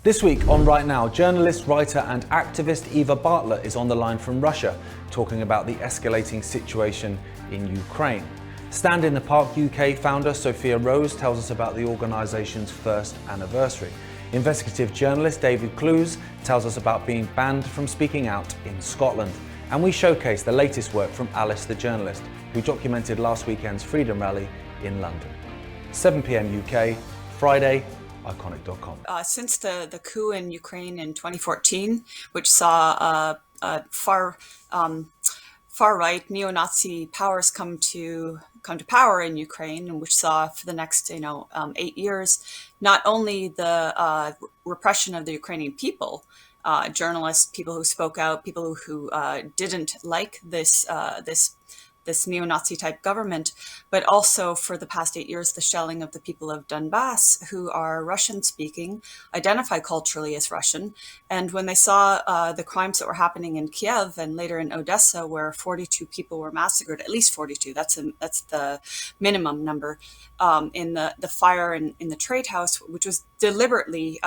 This week on Right Now, journalist, writer and activist Eva Bartlett is on the line from Russia, talking about the escalating situation in Ukraine. Stand in the Park UK founder Sophia Rose tells us about the organisation's first anniversary. Investigative journalist David Clews tells us about being banned from speaking out in Scotland. And we showcase the latest work from Alice the journalist, who documented last weekend's Freedom Rally in London. 7 p.m. UK, Friday, Ickonic.com. Since the coup in Ukraine in 2014, which saw far-right neo-Nazi powers come to power in Ukraine, and which saw for the next 8 years not only the repression of the Ukrainian people, journalists, people who spoke out, people who didn't like this neo-Nazi type government, but also for the past 8 years, the shelling of the people of Donbass, who are Russian speaking, identify culturally as Russian. And when they saw the crimes that were happening in Kiev and later in Odessa, where 42 people were massacred, at least 42, that's the minimum number, in the fire in the trade house, which was deliberately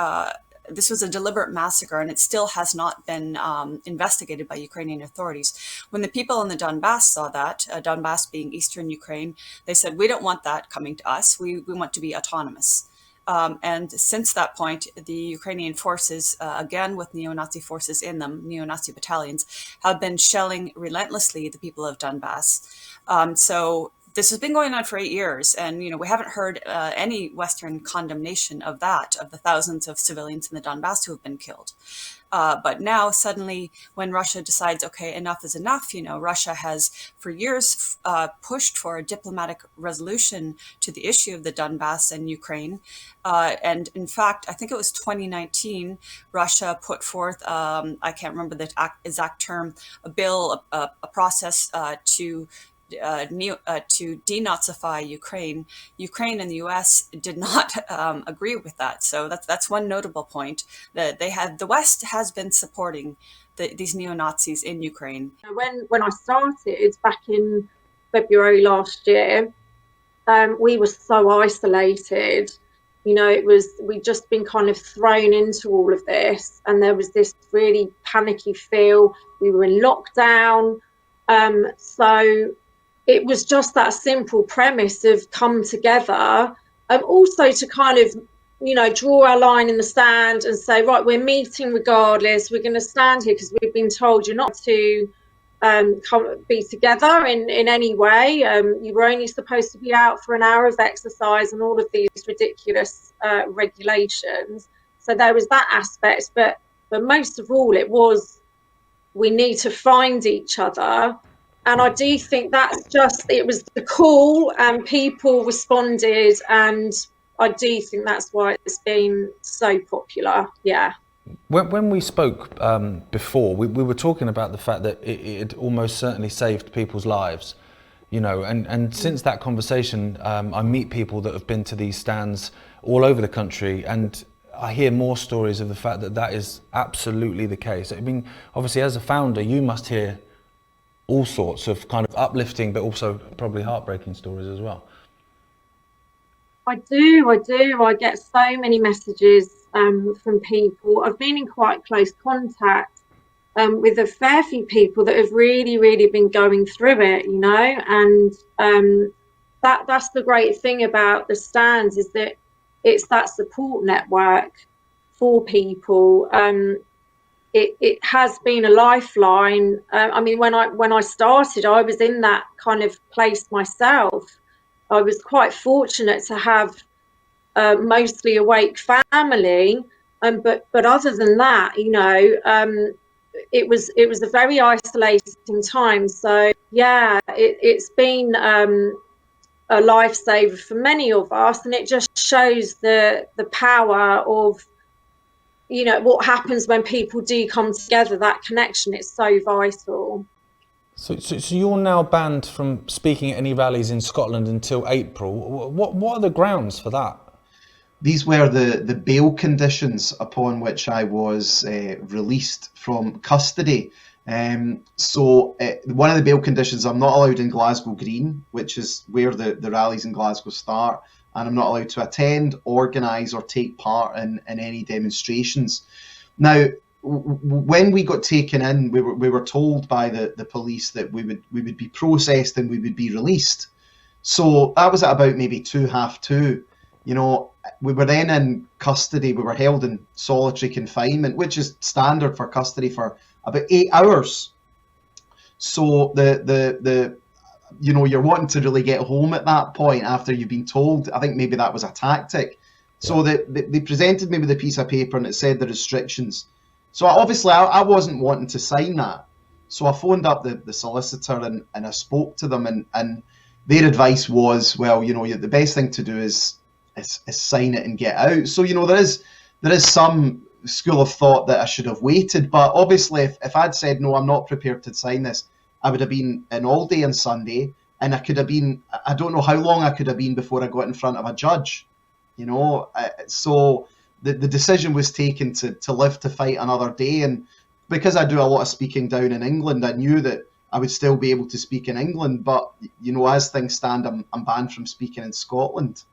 this was a deliberate massacre, and it still has not been investigated by Ukrainian authorities. When the people in the Donbass saw that, Donbass being eastern Ukraine, they said, we don't want that coming to us. We want to be autonomous. And since that point, the Ukrainian forces, again with neo-Nazi forces in them, neo-Nazi battalions, have been shelling relentlessly the people of Donbass. So this has been going on for 8 years, and we haven't heard any Western condemnation of that, of the thousands of civilians in the Donbass who have been killed. But now suddenly, when Russia decides, okay, enough is enough, Russia has for years pushed for a diplomatic resolution to the issue of the Donbass and Ukraine. And in fact, I think it was 2019, Russia put forth, I can't remember the exact term, a bill, a process to denazify Ukraine. Ukraine and the U.S. did not agree with that. So that's one notable point, that the West has been supporting these neo-Nazis in Ukraine. When I started back in February last year, we were so isolated. We'd just been kind of thrown into all of this, and there was this really panicky feel. We were in lockdown, so it was just that simple premise of come together, also to kind of, draw our line in the sand and say, right, we're meeting regardless. We're going to stand here because we've been told you're not to be together in any way. You were only supposed to be out for an hour of exercise and all of these ridiculous regulations. So there was that aspect. But most of all, it was, we need to find each other. And I do think it was the call, and people responded, and I do think that's why it's been so popular. Yeah. When we spoke before, we were talking about the fact that it almost certainly saved people's lives, and since that conversation, I meet people that have been to these stands all over the country, and I hear more stories of the fact that is absolutely the case. I mean, obviously, as a founder, you must hear all sorts of kind of uplifting, but also probably heartbreaking stories as well. I do. I get so many messages from people. I've been in quite close contact with a fair few people that have really, really been going through it, and that's the great thing about the stands, is that it's that support network for people. It has been a lifeline. I mean, when I started, I was in that kind of place myself. I was quite fortunate to have mostly awake family, but other than that, it was a very isolating time. So yeah, it's been a lifesaver for many of us, and it just shows the power of what happens when people do come together. That connection is so vital. So you're now banned from speaking at any rallies in Scotland until April. What are the grounds for that? These were the bail conditions upon which I was released from custody. So one of the bail conditions, I'm not allowed in Glasgow Green, which is where the rallies in Glasgow start. and I'm not allowed to attend, organise or take part in any demonstrations. Now, when we got taken in, we were told by the police that we would be processed and we would be released. So that was at about maybe 2:30. You know, we were then in custody. We were held in solitary confinement, which is standard for custody, for about 8 hours. So you know, you're wanting to really get home at that point after you've been told. I think maybe that was a tactic. So they presented me with a piece of paper and it said the restrictions. So obviously I wasn't wanting to sign that. So I phoned up the solicitor and I spoke to them, and their advice was, well, you know, the best thing to do is sign it and get out. So, you know, there is some school of thought that I should have waited, but obviously if I'd said, no, I'm not prepared to sign this, I would have been in all day on Sunday, and I could have been, I don't know how long I could have been before I got in front of a judge, you know. So the decision was taken to live to fight another day. And because I do a lot of speaking down in England, I knew that I would still be able to speak in England, but, you know, as things stand, I'm banned from speaking in Scotland.